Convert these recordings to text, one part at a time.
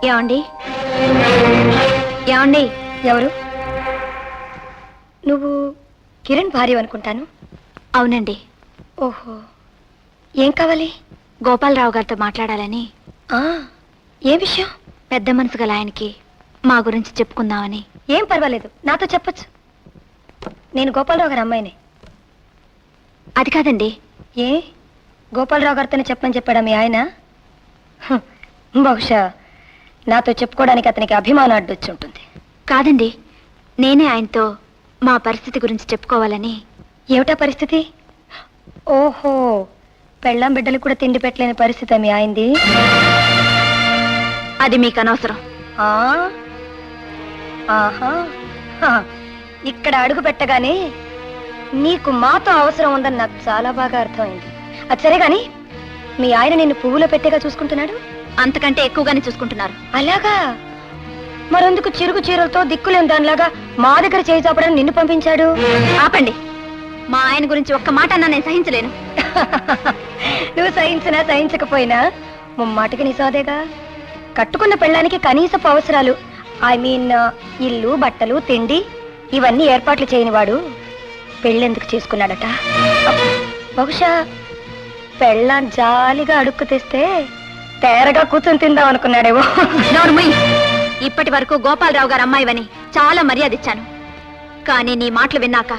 ఏమండి ఏమండి? ఎవరు నువ్వు? కిరణ్ భార్య అనుకుంటాను. అవునండి. ఓహో, ఏం కావాలి? గోపాలరావు గారితో మాట్లాడాలని. ఏ విషయం? పెద్ద మనసు గల ఆయనకి మా గురించి చెప్పుకుందామని. ఏం పర్వాలేదు, నాతో చెప్పొచ్చు. నేను గోపాలరావు గారి అమ్మాయిని. అది కాదండి. ఏ గోపాలరావు గారితోనే చెప్పని చెప్పాడా మీ ఆయన? బహుశా నాతో చెప్పుకోవడానికి అతనికి అభిమానం అడ్డొచ్చి ఉంటుంది. కాదండి, నేనే ఆయనతో మా పరిస్థితి గురించి చెప్పుకోవాలని. ఏమిటా పరిస్థితి? ఓహో, పెళ్ళాం బిడ్డలు కూడా తిండి పెట్టలేని పరిస్థితి మీ ఆయనది. అది మీకు అనవసరం. ఆహా, ఇక్కడ అడుగు పెట్టగానే నీకు మాతో అవసరం ఉందని నాకు చాలా బాగా అర్థమైంది. అది సరే గాని, మీ ఆయన నిన్ను పువ్వులో పెట్టేగా చూసుకుంటున్నాడు? అంతకంటే ఎక్కువగానే చూసుకుంటున్నారు. అలాగా? మరెందుకు చిరుగు చీరలతో దిక్కులేని దానిలాగా మా దగ్గర చేయి చాపడానికి నిన్ను పంపించాడు? ఆపండి, మా ఆయన గురించి ఒక్క మాట అన్నా నేను సహించలేను. నువ్వు సహించినా సహించకపోయినా ముమ్మాటికి నిసాదేగా. కట్టుకున్న పెళ్ళానికి కనీసపు అవసరాలు, ఐ మీన్ ఇల్లు, బట్టలు, తిండి ఇవన్నీ ఏర్పాట్లు చేయని వాడు పెళ్ళెందుకు చేసుకున్నాడట? బహుశా పెళ్ళాం జాలిగా అడుక్కు తెస్తే తేరగా కూర్చొని తిందాం అనుకున్నాడేమో. ఇప్పటి వరకు గోపాలరావు గారు అమ్మాయివని చాలా మర్యాద ఇచ్చాను. కానీ నీ మాటలు విన్నాక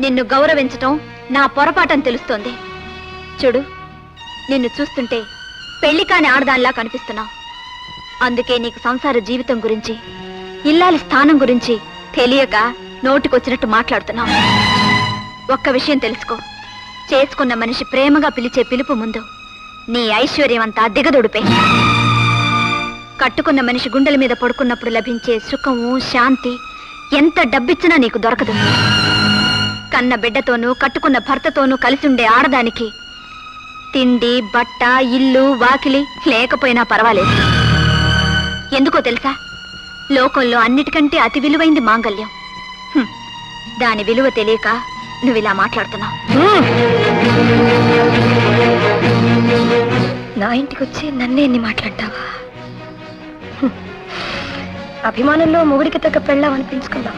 నిన్ను గౌరవించటం నా పొరపాటని తెలుస్తోంది. చూడు, నిన్ను చూస్తుంటే పెళ్లి కాని ఆడదానిలా కనిపిస్తున్నావు. అందుకే నీకు సంసార జీవితం గురించి, ఇల్లాలి స్థానం గురించి తెలియక నోటికొచ్చినట్టు మాట్లాడుతున్నావు. ఒక్క విషయం తెలుసుకో, చేసుకున్న మనిషి ప్రేమగా పిలిచే పిలుపు ముందు నీ ఐశ్వర్యం అంతా దిగదొడిపే. కట్టుకున్న మనిషి గుండెల మీద పడుకున్నప్పుడు లభించే సుఖము, శాంతి ఎంత డబ్బిచ్చినా నీకు దొరకదు. కన్న బిడ్డతోనూ కట్టుకున్న భర్తతోనూ కలిసి ఉండే ఆడదానికి తిండి, బట్ట, ఇల్లు, వాకిలి లేకపోయినా పర్వాలేదు. ఎందుకో తెలుసా? లోకంలో అన్నిటికంటే అతి విలువైంది మాంగల్యం. దాని విలువ తెలియక నువ్విలా మాట్లాడుతున్నావు. నా ఇంటికి వచ్చి నన్నే ఎన్ని మాట్లాడతావా? అభిమానంలో మొగుడికి తగ్గ పెళ్ళాం అనిపించుకుందాం.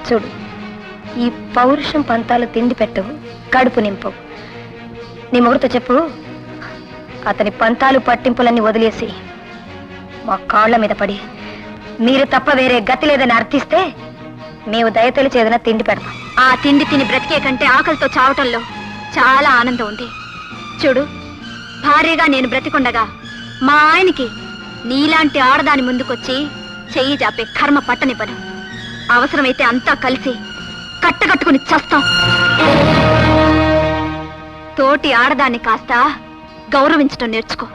చూడు, ఈ పౌరుషం పంతాలు తిండి పెట్టవు, కడుపు నింపవు. నీ మొగుడితో చెప్పు, అతని పంతాలు పట్టింపులన్నీ వదిలేసి మా కాళ్ల మీద పడి మీరు తప్ప వేరే గతి లేదని అర్థిస్తే మేము దయతలిచి ఏదైనా తిండి పెడతాం. ఆ తిండి తిని బ్రతికే కంటే ఆకలితో చావటంలో చాలా ఆనందం ఉంది. చూడు, భార్యగా నేను బ్రతికుండగా మా ఆయనకి నీలాంటి ఆడదాని ముందుకొచ్చి చెయ్యి జాపే కర్మ పట్టనివ్వను. అవసరమైతే అంతా కలిసి కట్టకట్టుకుని చస్తాం. తోటి ఆడదాన్ని కాస్త గౌరవించటం నేర్చుకో.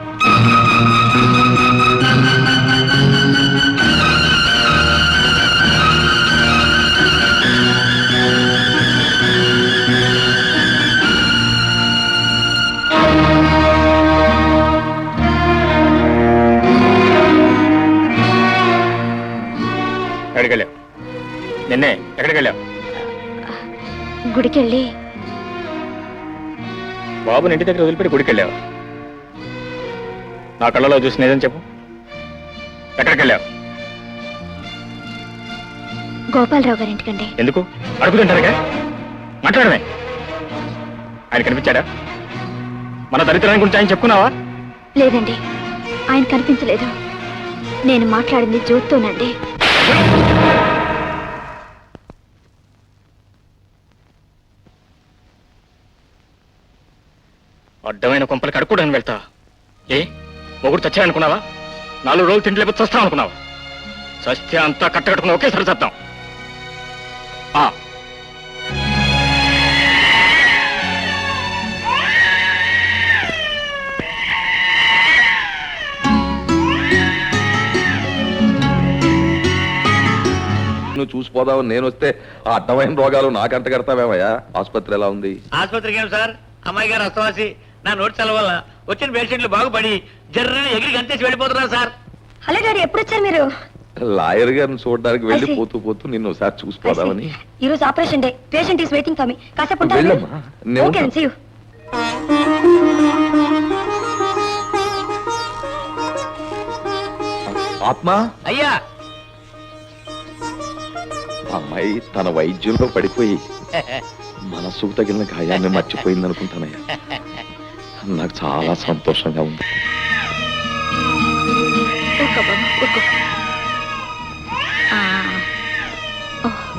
ఎక్కడికెళ్ళావు? నిన్నే ఎక్కడికెళ్ళావు? గుడికెళ్ళి. బాబుని ఇంటి దగ్గర వదిలిపెట్టి గుడికెళ్ళావు? నా కళ్ళలో చూసి నిజం చెప్పు, ఎక్కడికెళ్ళావు? గోపాలరావు గారి ఇంటికండి. ఎందుకు అడుగుతుంటారుగా? మాట్లాడమే. ఆయన కనిపించాడా? మన దరిద్రాన్ని గురించి ఆయన చెప్పుకున్నావా? లేదండి, ఆయన కనిపించలేదు. నేను మాట్లాడింది జ్యోతితోనండి. అడ్డమైన కొంపలకి అడుక్కోవడానికి వెళ్తా? ఏ మొగుడు చచ్చాయనుకున్నావా? 4 రోజులు తిండి లేకపోతే చస్తాం అనుకున్నావా? చస్తే అంతా కట్టకట్టుకుని ఒకేసారి చద్దాం. నువ్వు చూసిపోదామని నేను వస్తే ఆ అడ్డమైన రోగాలు నాకంట కడతావేమయ్యా? ఆసుపత్రి ఎలా ఉంది? ఆసుపత్రికి ఏం సార్, అమ్మాయి గారు అస్తవాసి నా నోటి సెలవు వల్ల వచ్చిన పేషెంట్లు బాగుపడి జర్రని ఎగిరి గంతేసి వెళ్ళిపోతున్నారు సార్. హలో డాడీ, ఎప్పుడు వచ్చారు మీరు? లాయర్ గారిని చూడడానికి వెళ్ళి పోతూ పోతూ నిన్ను ఒకసారి చూసిపోదామని. ఈ రోజు operation day, patient is waiting for me. కాసేపు ఉంటారా? వెళ్ళమ్మా, నేను ఓకే, సీ యు. ఆత్మ అయ్యా అమ్మాయి తన వైద్యంలో పడిపోయి మనసుకు తగిలిన గాయాన్ని మర్చిపోయింది అనుకుంటానయ్యా. నాకు చాలా సంతోషంగా ఉంది. ఊరుకో బాబు, ఊరుకో. ఆ,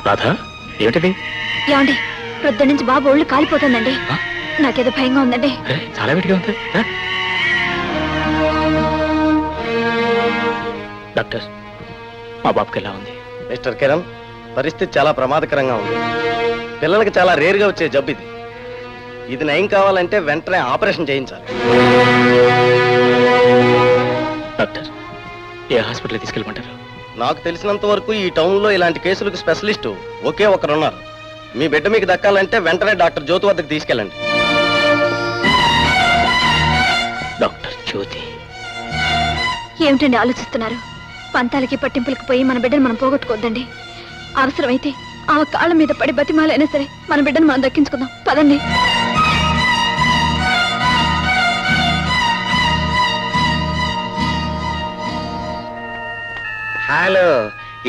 రాధా ఏమిటిది? ఏమండి ప్రొద్దు నుంచి బాబు ఒళ్ళు కాలిపోతుందండి. ఆ? నాకేదో భయంగా ఉందండి. అరే, చాలా వేడిగా ఉంది. రా. డాక్టర్ మా బాబుకి ఎలా ఉంది? మిస్టర్ కిరణ్, పరిస్థితి చాలా ప్రమాదకరంగా ఉంది. పిల్లలకి చాలా రేరుగా వచ్చే జబ్బు ఇది. ఇది నయం కావాలంటే వెంటనే ఆపరేషన్ చేయించాలి. డాక్టర్ ఏ హాస్పిటల్ తీసుకెళ్ళమంటారు? నాకు తెలిసినంత వరకు ఈ టౌన్లో ఇలాంటి కేసులకు స్పెషలిస్టు ఒకే ఒకరున్నారు. మీ బిడ్డ మీకు దక్కాలంటే వెంటనే డాక్టర్ జ్యోతి వద్దకు తీసుకెళ్ళండి. డాక్టర్ జ్యోతి? ఏమిటండి ఆలోచిస్తున్నారు? పంతాలకి పట్టింపులకి పోయి మన బిడ్డను మనం పోగొట్టుకోద్దండి. అవసరమైతే ఆమె కాళ్ళ మీద పడి బతిమాలైనా సరే మన బిడ్డను మనం దక్కించుకుందాం. పదండి. హలో,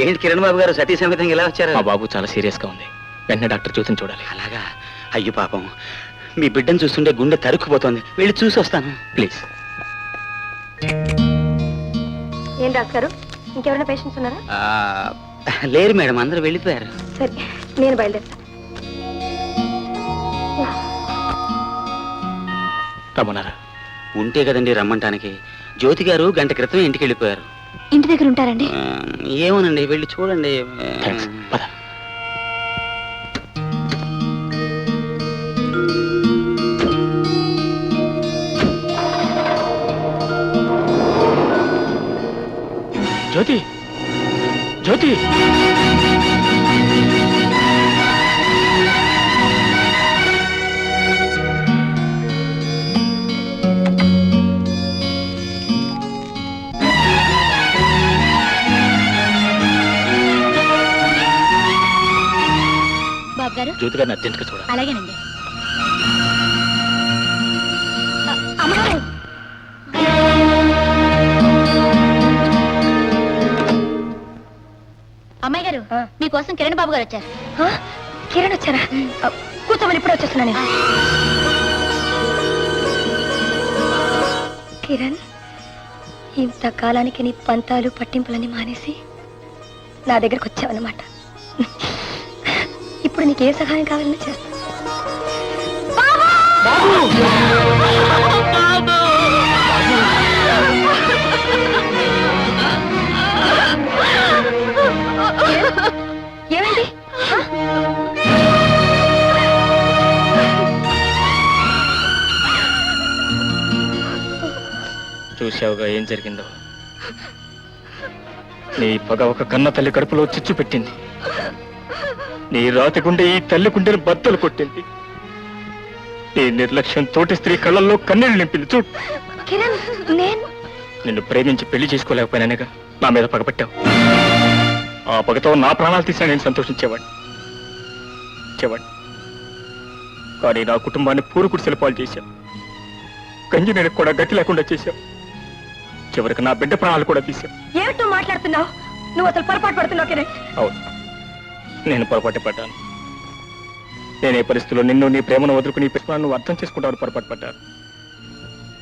ఏంటి కిరణ్ బాబు గారు సతీ సమేతంగా ఇలా వచ్చారు? మా బాబు చాలా సీరియస్ గా ఉంది. వెంటనే డాక్టర్ జ్యోతిని చూడాలి. అలాగా? అయ్యో పాపం, మీ బిడ్డను చూస్తుంటే గుండె తరుక్కుపోతుంది. వెళ్ళి చూసి వస్తాను. ప్లీజ్. ఏం డాక్టర్, ఇంకెవరైనా పేషెంట్స్ ఉన్నారా? లేరు మేడం, అందరూ వెళ్ళిపోయారు. సరే, నేను బయలుదేరుతాను. రమ్మన్నారా? ఉంటే కదండి రమ్మంటానికి. జ్యోతి గారు గంట క్రితమే ఇంటికి వెళ్ళిపోయారు. ఇంటి దగ్గర ఉంటారండి. ఏమోనండి, వెళ్ళి చూడండి. థ్యాంక్స్. పద. జ్యోతి, జ్యోతి. బాబు గారు, జ్యోతి గారిని అర్జెంట్గా చూడాలి. అలాగేనండి. అమ్మాయి, అమ్మాయి గారు, మీకోసం కిరణ్ బాబు గారు వచ్చారు. కిరణ్ వచ్చారా? కూర్చోమని ఇప్పుడు వచ్చేస్తున్నాను. కిరణ్, ఇంతకాలానికి నీ పంతాలు పట్టింపులని మానేసి నా దగ్గరకు వచ్చావన్నమాట. ఇప్పుడు నీకు ఏ సహాయం కావాలని చేస్తా. ఏమైంది? చూశావుగా ఏం జరిగిందో. నీ పగ ఒక కన్న తల్లి కడుపులో చిచ్చు పెట్టింది. నీ రాతి గుండె ఈ తల్లి గుండెను బద్దలు కొట్టింది. నీ నిర్లక్ష్యం తోటి స్త్రీ కళ్ళల్లో కన్నీళ్లు నింపింది. చూడు, కిరణ్, నేను నిన్ను ప్రేమించి పెళ్లి చేసుకోలేకపోయినానేగా నా మీద పగపట్టావు. ఆ పగతో నా ప్రాణాలు తీసినా నేను సంతోషించేవాడిని. కానీ నా కుటుంబాన్ని పూరుకుడిసెల పాలు చేశావు. గంజి నేను కూడా గతి లేకుండా చేశావు. చివరికి నా బిడ్డ ప్రాణాలు కూడా తీశావు. ఏమిటో మాట్లాడుతున్నావు? నువ్వు అసలు పొరపాటు పడుతున్నావు కిరణ్. అవును, నేను పొరపాటు పడ్డాను. నేనే పరిస్థితుల్లో నిన్ను, నీ ప్రేమను వదులుకుని ప్రేమను నువ్వు అర్థం చేసుకుంటావు పొరపాటు పడ్డాను.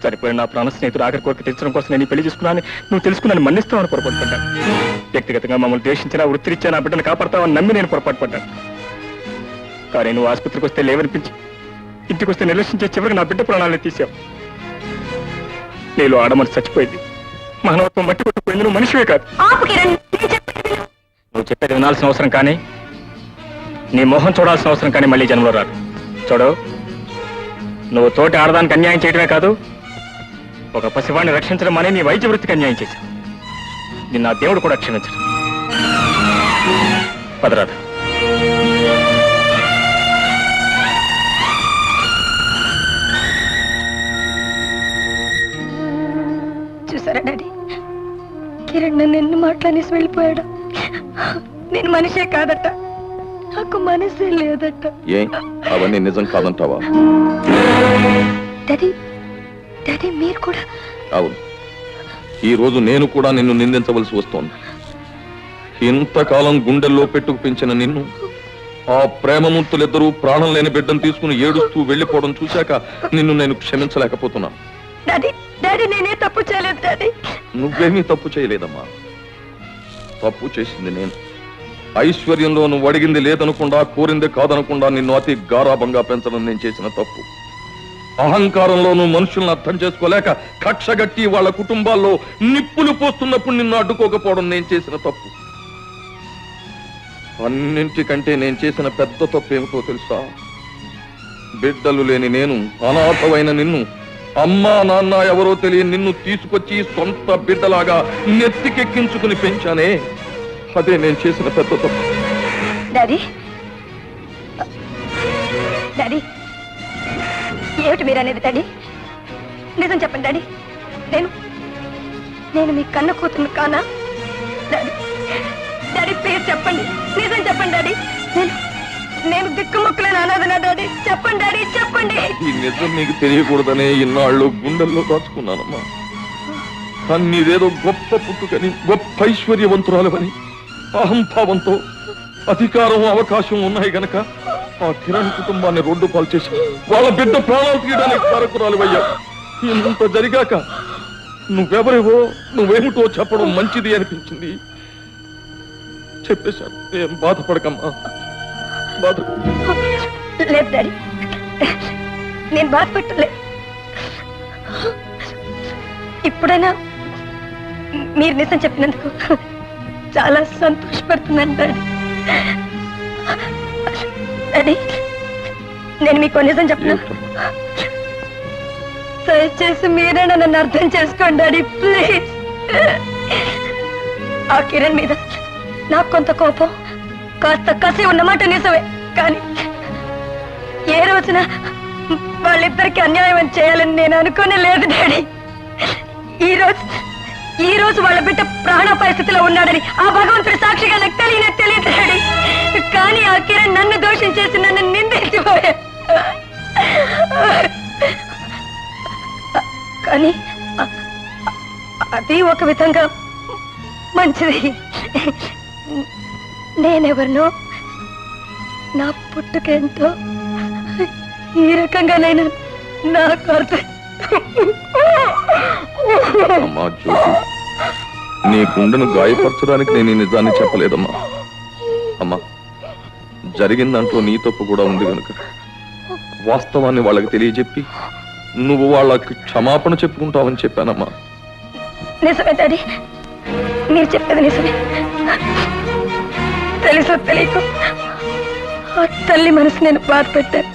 సరిపోయిన నా ప్రాణ స్నేహితుడు ఆఖరి కోరిక తీర్చడం కోసం నేను పెళ్లి చేసుకున్నాను, నువ్వు తెలుసుకున్నాను మన్నిస్తావని పొరపాటు పడ్డాను. వ్యక్తిగతంగా మమ్మల్ని ద్వేషించినా వృత్తిరిచ్చా నా బిడ్డను కాపాడతావని నమ్మి నేను పొరపాటు పడ్డాను. కానీ నువ్వు ఆసుపత్రికి వస్తే లేవనిపించి ఇంటికి వస్తే నిర్లక్షించే చివరికి నా బిడ్డ ప్రాణాలను తీసావు. నీలో ఆడమని చచ్చిపోయింది. మానవత్వం మట్టి కొట్టుకుపోయింది. నువ్వు మనిషివే కాదు. నువ్వు చెప్పేది వినాల్సిన అవసరం కానీ, నీ మొహం చూడాల్సిన అవసరం కానీ మళ్ళీ జన్మలో రాదు. చూడు, నువ్వు తోటి ఆడదానికి అన్యాయం చేయడమే కాదు, ఒక పసివాడిని రక్షించడం అనే నీ వైద్య వృత్తికి అన్యాయం చేశావు. నిన్న ఆ దేవుడు కూడా క్షమించడు. పదరాధ. చూసారా డాడీ, కిరణ్ నన్ను ఎన్ని మాట్లాడేసి వెళ్ళిపోయాడు. నేను మనిషే కాదట, నాకు మనసే లేదట. ఏ అవన్నీ నిజం కాదంటావా? డాడీ, డాడీ మీరు కూడా? అవును, ఈ రోజు నేను కూడా నిన్ను నిందించవలసి వస్తోంది. ఇంతకాలం గుండెల్లో పెట్టుకు పెంచిన నిన్ను ఆ ప్రేమమూర్తులిద్దరూ ప్రాణం లేని బిడ్డను తీసుకుని ఏడుస్తూ వెళ్లిపోవడం చూశాక నిన్ను నేను క్షమించలేకపోతున్నాను. డాడీ డాడీ నేనే తప్పు చేయలేదు డాడీ. నువ్వేమీ తప్పు చేయలేదమ్మా. తప్పు చేసింది నేను. ఐశ్వర్యంలో నువ్వు అడిగింది లేదనకుండా, కోరింది కాదనకుండా నిన్ను అతి గారాభంగా పెంచడం నేను చేసిన తప్పు. అహంకారంలో నువ్వు మనుషులను అర్థం చేసుకోలేక కక్షగట్టి వాళ్ళ కుటుంబాల్లో నిప్పులు పోస్తున్నప్పుడు నిన్ను అడ్డుకోకపోవడం నేను చేసిన తప్పు. అన్నింటికంటే నేను చేసిన పెద్ద తప్పు ఏమిటో తెలుసా? బిడ్డలు లేని నేను, అనాథమైన నిన్ను, అమ్మా నాన్న ఎవరో తెలియని నిన్ను తీసుకొచ్చి సొంత బిడ్డలాగా నెత్తికెక్కించుకుని పెంచానే, అదే నేను చేసిన పెద్ద తప్పు. డాడీ డాడీ ఏమిటి మీరు అనేది డాడీ? నిజం చెప్పండి డాడీ. నేను మీ కన్న కూతురు కానా? డాడీ డాడీ ప్లీజ్ చెప్పండి, నిజం చెప్పండి డాడీ. నేను దిక్కుముక్కులేని అనాథనా డాడీ? చెప్పండి డాడీ, చెప్పండి. ఈ నిజం నీకు తెలియకూడదనే ఇన్నాళ్ళు గుండెల్లో దాచుకున్నానమ్మా. కానీ నీదేదో గొప్ప పుట్టుకని, గొప్ప ఐశ్వర్యవంతురాలవని అహంభావంతో అధికారం అవకాశం ఉన్నాయి గనక ఆ కిరణ్ కుటుంబాన్ని రోడ్డు పాలు చేసి వాళ్ళ బిడ్డ ప్రాణాలు తీయడానికి కారకురాలివయ్యా. ఇంత జరిగాక నువ్వెవరివో, నువ్వేమిటో చెప్పడం మంచిది అనిపించింది. చెప్పేశాను. ఏం బాధపడకమ్మా, బాధ లేదు డాడీ, నేను బాధపట్టలే. ఇప్పుడైనా మీరు నిజం చెప్పినందుకు చాలా సంతోషపడుతున్నాను డాడీ. డాడీ నేను మీకు నిజం చెప్పను, దయచేసి మీరైనా నన్ను అర్థం చేసుకోండి డాడీ ప్లీజ్. ఆ కిరణ్ మీద నాకు కొంత కోపం, కాస్త కసి ఉన్నమాట నిజమే. కానీ ఏ రోజున వాళ్ళిద్దరికి అన్యాయం చేయాలని నేను అనుకోనే లేదు డాడీ. ఈ రోజు వాళ్ళ బిడ్డ ప్రాణ పరిస్థితిలో ఉన్నాడని ఆ భగవంతుడి సాక్షిగా నాకు తెలియదు డాడీ. కానీ ఆ కిరణ్ నన్ను దోషం చేసి నన్ను నిందించిపోయా. కానీ అది ఒక విధంగా మంచిది. నేనెవరినో, నా పుట్టుకేంతో ఈ రకంగా నేను నాకు అర్థం. అమ్మా జ్యోతి, నీ గుండెను గాయపరచడానికి నేను ఈ నిజాన్ని చెప్పలేదమ్మా. అమ్మా, జరిగిందంటూ నీ తప్పు కూడా ఉంది కనుక వాస్తవాన్ని వాళ్ళకి తెలియజెప్పి నువ్వు వాళ్ళకి క్షమాపణ చెప్పుకుంటావని చెప్పానమ్మా. నిజమే డాడీ, మీరు చెప్పేది నిజమే. తెలుసో తెలియకు ఆ తల్లి మనసు నేను బాధ పెట్టాను,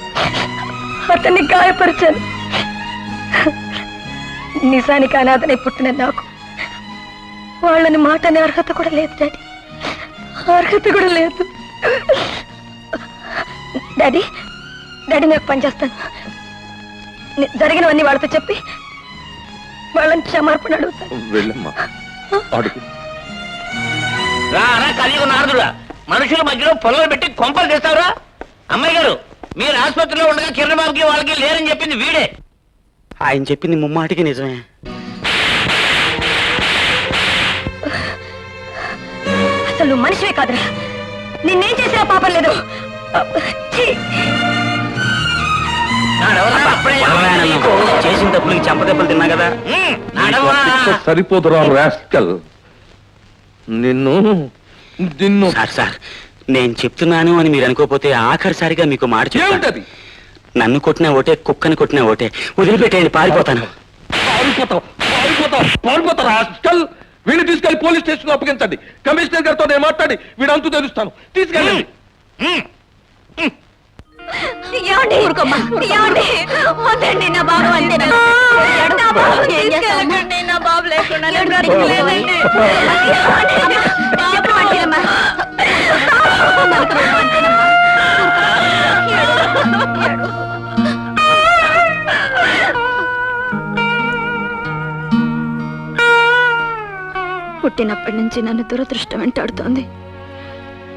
అతన్ని గాయపరిచాను. నిజానికి అనాథనై పుట్టిన నాకు వాళ్ళని మాటనే అర్హత కూడా లేదు డాడీ, అర్హత కూడా లేదు. డాడీ డాడీ నాకు పని చేస్తాను. జరిగినవన్నీ వాళ్ళతో చెప్పి వాళ్ళని క్షమార్పణ అడుగుతాను. వెళ్ళమ్మా, అడుగు. రా కలియుగ నారదుడా, మనుషుల మధ్యలో పొలాలు పెట్టి కొంపలు చేస్తావురా? అమ్మాయి గారు, మీరు ఆసుపత్రిలో ఉండగా కిరణ్ బాబుకి వాళ్ళకి లేరని చెప్పింది వీడే. ఆయన చెప్పింది ముమ్మాటికి నిజమే. అసలు నువ్వు మనిషివే కాదురా, నిన్నేం చేసినా పాపం లేదు. ఛీ! చేసిన తప్పులకి చెంపదెబ్బలు తిన్నా కదా. సరిపోదురా రాస్కల్. నిన్ను సార్ నేను చెప్తున్నాను అని మీరు అనుకోపోతే ఆఖరిసారిగా మీకు మాట చెప్తాను. నన్ను కొట్టినా ఓటే, కుక్కని కొట్టినా ఓటే, వదిలిపెట్టేయండి, పారిపోతాను. వీడిని తీసుకెళ్లి పోలీస్ స్టేషన్ అప్పగించండి. కమిషనర్ గారితో నేను మాట్లాడి వీడు అంతు తెలుస్తాను. తీసుకెళ్ళండి. నా బాబు అంటే నా బాబు లేకుండా పుట్టినప్పటి నుంచి నన్ను దురదృష్టం వెంటాడుతోంది.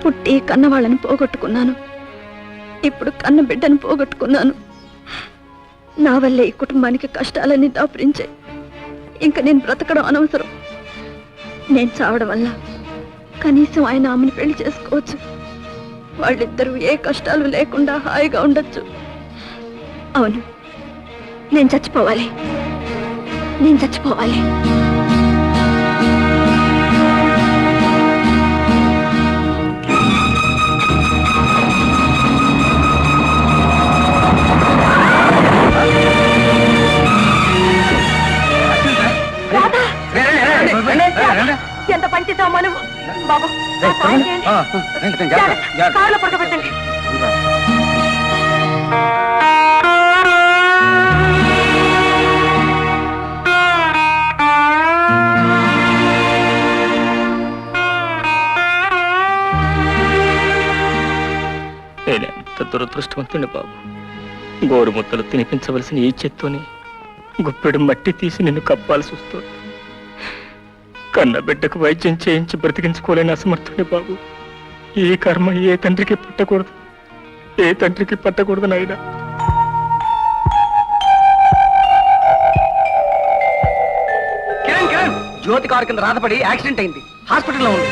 పుట్టి కన్న వాళ్ళని పోగొట్టుకున్నాను, ఇప్పుడు కన్న బిడ్డను పోగొట్టుకున్నాను. నా వల్లే ఈ కుటుంబానికి కష్టాలన్నీ దాపురించాయి. ఇంకా నేను బ్రతకడం అనవసరం. నేను చావడం వల్ల కనీసం ఆయన ఆమెను పెళ్లి చేసుకోవచ్చు. వాళ్ళిద్దరూ ఏ కష్టాలు లేకుండా హాయిగా ఉండొచ్చు. అవును, నేను చచ్చిపోవాలి. నేను చచ్చిపోవాలి. ఎంత పని చేసావు నువ్వు? బాబు కారులో పడుకోబెట్టండి. నేనెంత దురదృష్టవంతుని బాబు. గోరుముద్దలు తినిపించవలసిన ఈ చేత్తోని గుప్పెడు మట్టి తీసి నిన్ను కప్పాల్సి వస్తుంది. కన్న బిడ్డకు వైద్యం చేయించి బ్రతికించుకోలేని అసమర్థుని బాబు. ఈ కర్మ ఏ తండ్రికి పట్టకూడదు, ఏ తండ్రికి పట్టకూడదు నాయనా. జ్యోతి కారు కింద రాధపడి యాక్సిడెంట్ అయింది, హాస్పిటల్లో ఉంది.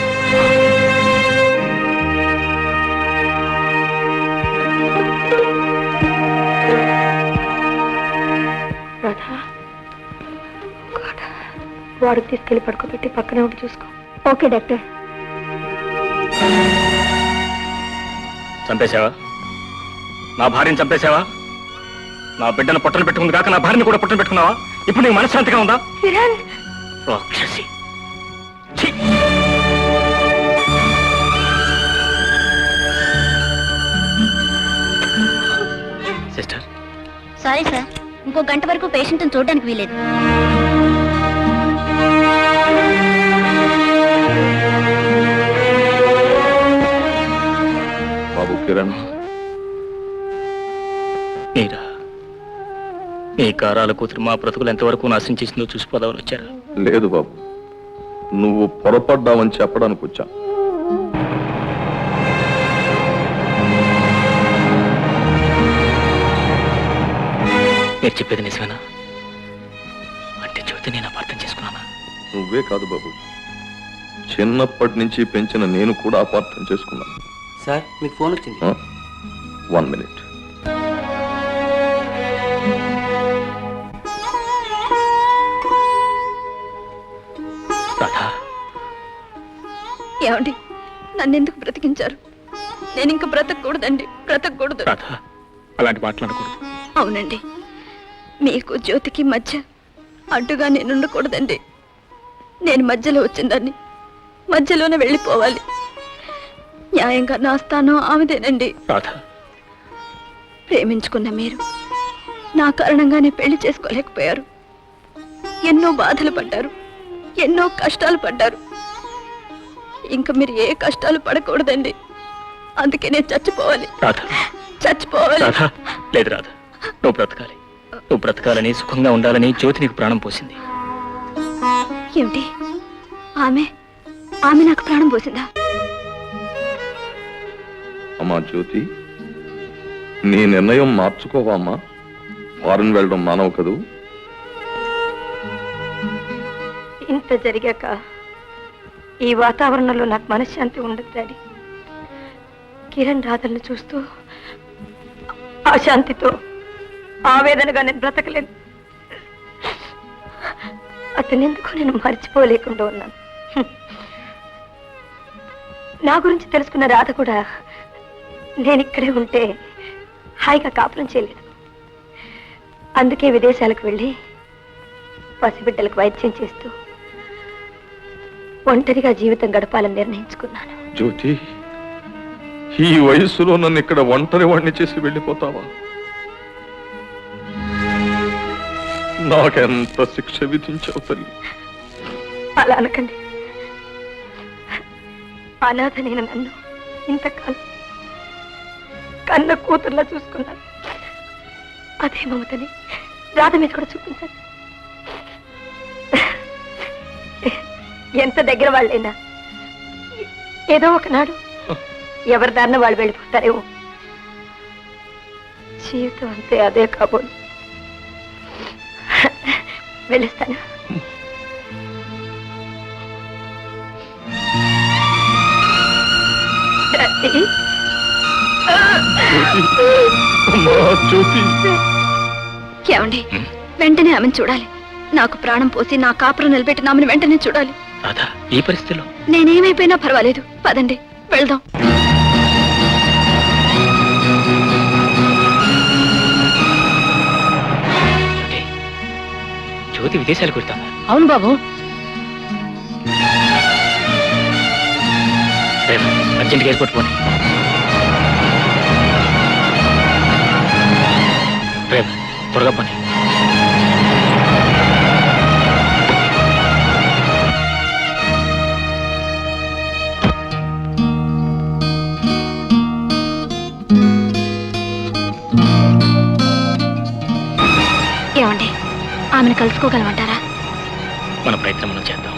వాడికి తీసుకెళ్లి పడుకోబెట్టి పక్కనే ఉండి చూసుకో. Okay doctor. చంపేశావా? నా భార్యను చంపేశావా? నా బిడ్డను పొట్టను పెట్టుకుంది కాక నా భార్యను కూడా పొట్టను పెట్టుకున్నావా? ఇప్పుడు నీకు మనశ్శాంతిగా ఉందా? కిరణ్, రాక్షసి! ఛీ! సిస్టర్, సారీ సార్, ఇంకో గంట వరకు పేషెంట్ని చూడడానికి వీలేదు. బాబు కిరణ్, మీరా మీ కారాల కూతురు మా బ్రతుకులు ఎంతవరకు నాశనం చేసిందో చూసిపోదామని వచ్చారా? లేదు బాబు, నువ్వు పొరపడ్డావని చెప్పడానికి వచ్చా. మీరు చెప్పేది నిజమేనా? అంటే జ్యోతి నేను అపార్థం చేసుకున్నానా? నువ్వే కాదు బాబు, చిన్నప్పటి నుంచి పెంచిన నేను కూడా అపార్థం చేసుకున్నాను. సార్, మీకు ఫోన్ వచ్చింది. 1 minute. రాధా, ఏమండి, నన్ను ఎందుకు బ్రతికించారు? నేను ఇంక బ్రతకూడదండి, బ్రతకూడదు. రాధా, అలాంటి మాట్లాడకూడదు. అవునండి, మీకు జ్యోతికి మధ్య అడ్డుగా నేను ఉండకూడదండి. నేను మధ్యలో వచ్చిందాన్ని, మధ్యలోనే వెళ్ళిపోవాలి. న్యాయంగా నా స్థానం ఆమెదేనండి. రాధా, ప్రేమించుకున్న మీరు నా కారణంగానే పెళ్లి చేసుకోలేకపోయారు. ఎన్నో బాధలు పడ్డారు, ఎన్నో కష్టాలు పడ్డారు. ఇంకా మీరు ఏ కష్టాలు పడకూడదండి. అందుకే నేను చచ్చిపోవాలి. రాధా, చచ్చిపోవాలి. రాధా, లేదు రాధా, నువ్వు బ్రతకాలి. నువ్వు బ్రతకాలని, సుఖంగా ఉండాలని జ్యోతి నీకు ప్రాణం పోసింది. ఏమిటి? ఆమె ఆమె నాకు ప్రాణం పోసిందా? అమ్మా జ్యోతి, నీ నిర్ణయం మార్చుకోవా అమ్మా. ఫారెన్ వెళ్ళడం మానవు కదూ. ఇంత జరిగాక ఈ వాతావరణంలో నాకు మనశ్శాంతి ఉండదు డాడీ. కిరణ్ రాధలను చూస్తూ అశాంతితో, ఆవేదనగా నేను బ్రతకలేను. అతనెందుకు నేను మర్చిపోలేకుండా ఉన్నాను. నా గురించి తెలుసుకున్న రాధ కూడా నేను ఇక్కడే ఉంటే హాయిగా కాపురం చేయలేదు. అందుకే విదేశాలకు వెళ్ళి పసిబిడ్డలకు వైద్యం చేస్తూ ఒంటరిగా జీవితం గడపాలని నిర్ణయించుకున్నాను. జ్యోతి, ఈ వయస్సులో నన్ను ఇక్కడ ఒంటరి వాడిని చేసి వెళ్ళిపోతావా? నాకెంత శిక్ష విధించావు తల్లి. అలా అనకండి. అనాథ నేను నన్ను ఇంతకాలం కన్న కూతుర్లా చూసుకున్నాను. అదే మమతని రాధ మీద కూడా చూపించాను. ఎంత దగ్గర వాళ్ళైనా ఏదో ఒకనాడు ఎవరి దారిన వాళ్ళు వెళ్ళిపోతారేమో. జీవితం అంతే, అదే కాబోలు. వెళ్ళిస్తాను. అమ్మా జ్యోతి, ఏమండి వెంటనే ఆమెను చూడాలి. నాకు ప్రాణం పోసి నా కాపురం నిలబెట్టిన ఆమెను వెంటనే చూడాలి. రాధా, ఈ పరిస్థితిలో నేనేమైపోయినా పర్వాలేదు, పదండి వెళ్దాం. జ్యోతి విదేశాలకు వెళ్తామా? అవును బాబు. అర్జెంట్గా ఎయిర్పోర్ట్ పోనీ. రేపు త్వరగా పోనీ. ఏమండి ఆమెను కలుసుకోగలమంటారా? మన ప్రయత్నం మనం చేద్దాం.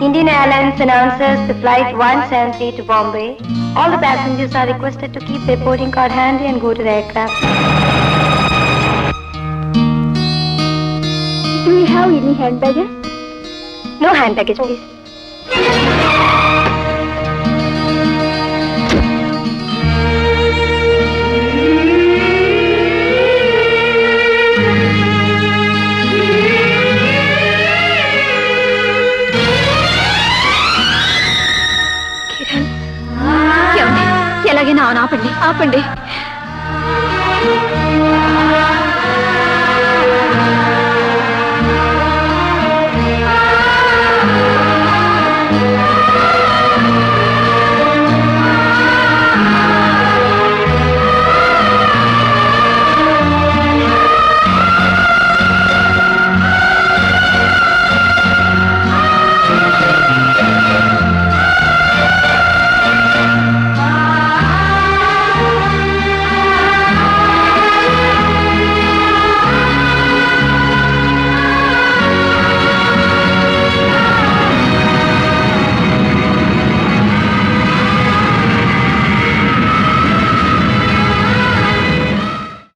Indian Airlines announces the flight 173 to Bombay. All the passengers are requested to keep their boarding card handy and go to the aircraft. Do you have any hand baggage? No hand baggage, please. ఎలాగైనా ఆపండి, ఆపండి.